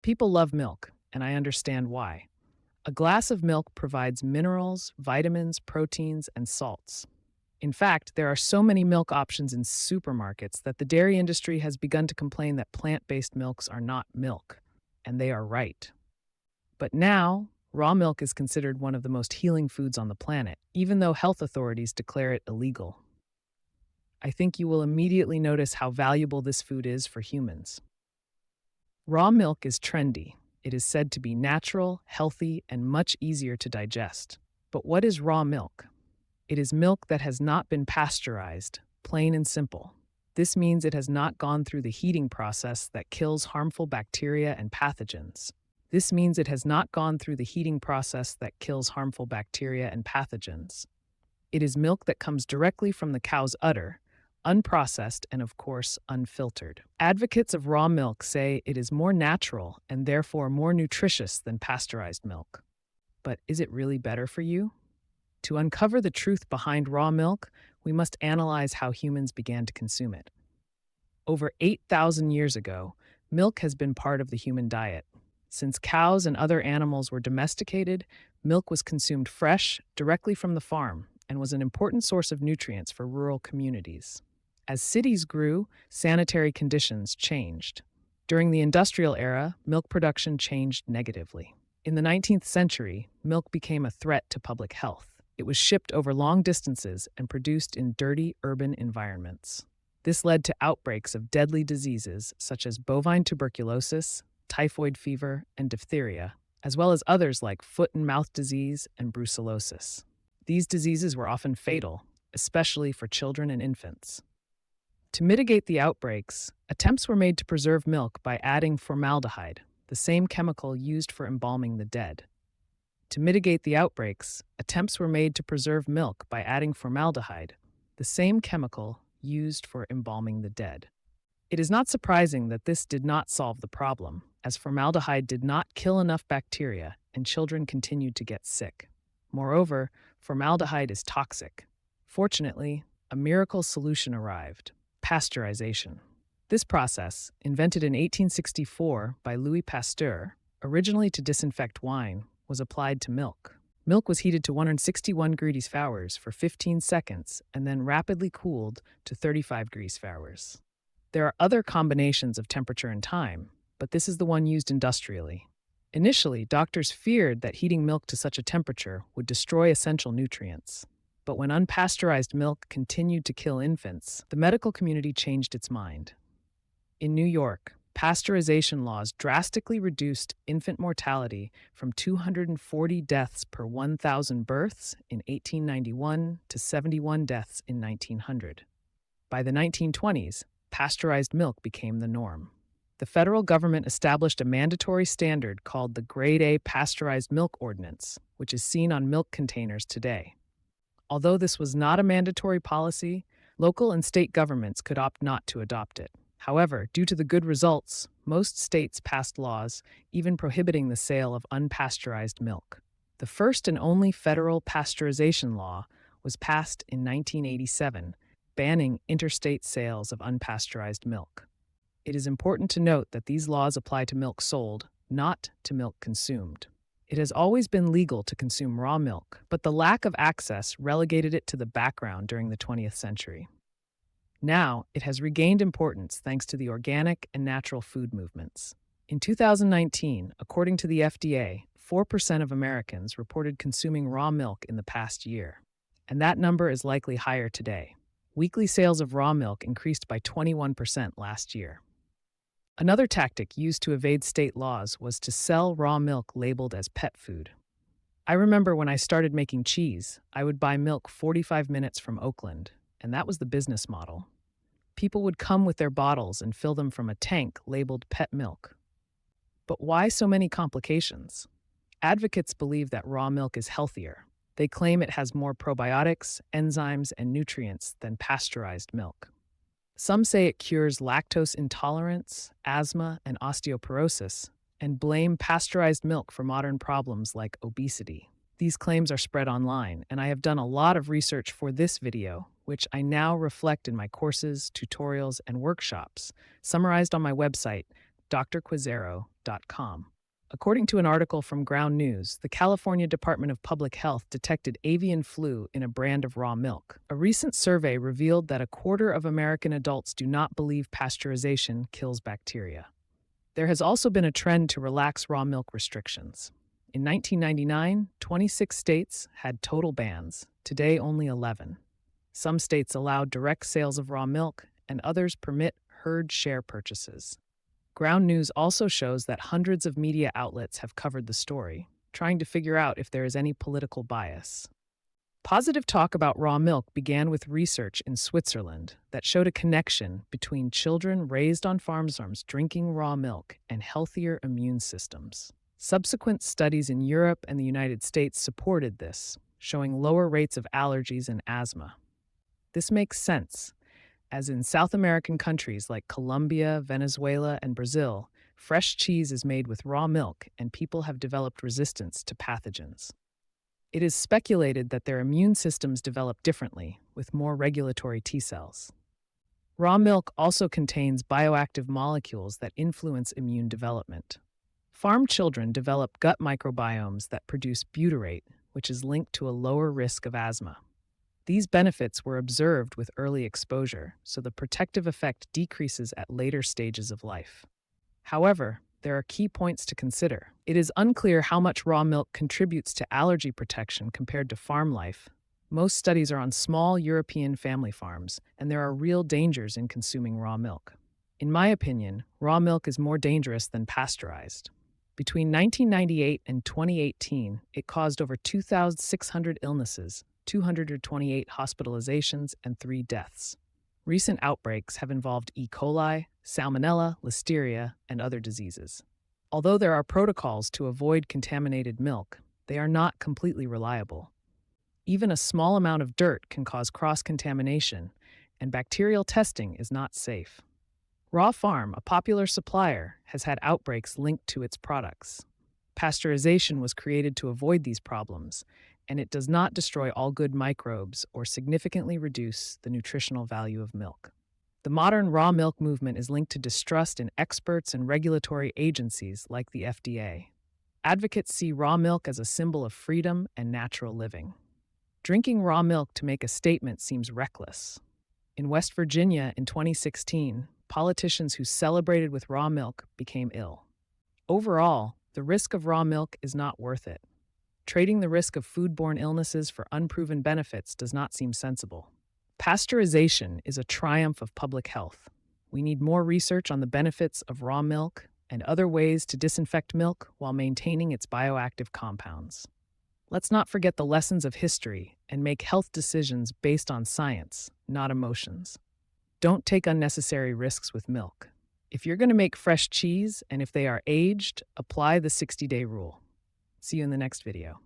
People love milk, and I understand why. A glass of milk provides minerals, vitamins, proteins, and salts. In fact, there are so many milk options in supermarkets that the dairy industry has begun to complain that plant based milks are not milk. And they are right. But now, raw milk is considered one of the most healing foods on the planet, even though health authorities declare it illegal. I think you will immediately notice how valuable this food is for humans. Raw milk is trendy. It is said to be natural, healthy, and much easier to digest. But what is raw milk? It is milk that has not been pasteurized, plain and simple. This means it has not gone through the heating process that kills harmful bacteria and pathogens. This means it has not gone through the heating process that kills harmful bacteria and pathogens. It is milk that comes directly from the cow's udder, unprocessed and, of course, unfiltered. Advocates of raw milk say it is more natural and therefore more nutritious than pasteurized milk. But is it really better for you? To uncover the truth behind raw milk, we must analyze how humans began to consume it. Over 8,000 years ago, milk has been part of the human diet. Since cows and other animals were domesticated, milk was consumed fresh, directly from the farm, and was an important source of nutrients for rural communities. As cities grew, sanitary conditions changed. During the industrial era, milk production changed negatively. In the 19th century, milk became a threat to public health. It was shipped over long distances and produced in dirty urban environments. This led to outbreaks of deadly diseases such as bovine tuberculosis, typhoid fever, and diphtheria, as well as others like foot and mouth disease and brucellosis. These diseases were often fatal, especially for children and infants. To mitigate the outbreaks, attempts were made to preserve milk by adding formaldehyde, the same chemical used for embalming the dead. To mitigate the outbreaks, attempts were made to preserve milk by adding formaldehyde, the same chemical used for embalming the dead. It is not surprising that this did not solve the problem, as formaldehyde did not kill enough bacteria and children continued to get sick. Moreover, formaldehyde is toxic. Fortunately, a miracle solution arrived: pasteurization. This process, invented in 1864 by Louis Pasteur, originally to disinfect wine, was applied to milk. Milk was heated to 161 degrees Fahrenheit for 15 seconds and then rapidly cooled to 35 degrees Fahrenheit. There are other combinations of temperature and time, but this is the one used industrially. Initially, doctors feared that heating milk to such a temperature would destroy essential nutrients. But when unpasteurized milk continued to kill infants, the medical community changed its mind. In New York, pasteurization laws drastically reduced infant mortality from 240 deaths per 1,000 births in 1891 to 71 deaths in 1900. By the 1920s, pasteurized milk became the norm. The federal government established a mandatory standard called the Grade A Pasteurized Milk Ordinance, which is seen on milk containers today. Although this was not a mandatory policy, local and state governments could opt not to adopt it. However, due to the good results, most states passed laws even prohibiting the sale of unpasteurized milk. The first and only federal pasteurization law was passed in 1987, banning interstate sales of unpasteurized milk. It is important to note that these laws apply to milk sold, not to milk consumed. It has always been legal to consume raw milk, but the lack of access relegated it to the background during the 20th century. Now, it has regained importance thanks to the organic and natural food movements. In 2019, according to the FDA, 4% of Americans reported consuming raw milk in the past year, and that number is likely higher today. Weekly sales of raw milk increased by 21% last year. Another tactic used to evade state laws was to sell raw milk labeled as pet food. I remember when I started making cheese, I would buy milk 45 minutes from Oakland, and that was the business model. People would come with their bottles and fill them from a tank labeled pet milk. But why so many complications? Advocates believe that raw milk is healthier. They claim it has more probiotics, enzymes, and nutrients than pasteurized milk. Some say it cures lactose intolerance, asthma, and osteoporosis, and blame pasteurized milk for modern problems like obesity. These claims are spread online, and I have done a lot of research for this video, which I now reflect in my courses, tutorials, and workshops, summarized on my website, drquesero.com. Cultivos.com. According to an article from Ground News, the California Department of Public Health detected avian flu in a brand of raw milk. A recent survey revealed that a quarter of American adults do not believe pasteurization kills bacteria. There has also been a trend to relax raw milk restrictions. In 1999, 26 states had total bans. Today, only 11. Some states allow direct sales of raw milk, and others permit herd share purchases. Ground News also shows that hundreds of media outlets have covered the story, trying to figure out if there is any political bias. Positive talk about raw milk began with research in Switzerland that showed a connection between children raised on farms drinking raw milk and healthier immune systems. Subsequent studies in Europe and the United States supported this, showing lower rates of allergies and asthma. This makes sense, as in South American countries like Colombia, Venezuela, and Brazil, fresh cheese is made with raw milk and people have developed resistance to pathogens. It is speculated that their immune systems develop differently, with more regulatory T cells. Raw milk also contains bioactive molecules that influence immune development. Farm children develop gut microbiomes that produce butyrate, which is linked to a lower risk of asthma. These benefits were observed with early exposure, so the protective effect decreases at later stages of life. However, there are key points to consider. It is unclear how much raw milk contributes to allergy protection compared to farm life. Most studies are on small European family farms, and there are real dangers in consuming raw milk. In my opinion, raw milk is more dangerous than pasteurized. Between 1998 and 2018, it caused over 2,600 illnesses, 228 hospitalizations, and 3 deaths. Recent outbreaks have involved E. coli, salmonella, listeria, and other diseases. Although there are protocols to avoid contaminated milk, they are not completely reliable. Even a small amount of dirt can cause cross-contamination, and bacterial testing is not safe. Raw Farm, a popular supplier, has had outbreaks linked to its products. Pasteurization was created to avoid these problems, and it does not destroy all good microbes or significantly reduce the nutritional value of milk. The modern raw milk movement is linked to distrust in experts and regulatory agencies like the FDA. Advocates see raw milk as a symbol of freedom and natural living. Drinking raw milk to make a statement seems reckless. In West Virginia in 2016, politicians who celebrated with raw milk became ill. Overall, the risk of raw milk is not worth it. Trading the risk of foodborne illnesses for unproven benefits does not seem sensible. Pasteurization is a triumph of public health. We need more research on the benefits of raw milk and other ways to disinfect milk while maintaining its bioactive compounds. Let's not forget the lessons of history and make health decisions based on science, not emotions. Don't take unnecessary risks with milk. If you're going to make fresh cheese and if they are aged, apply the 60-day rule. See you in the next video.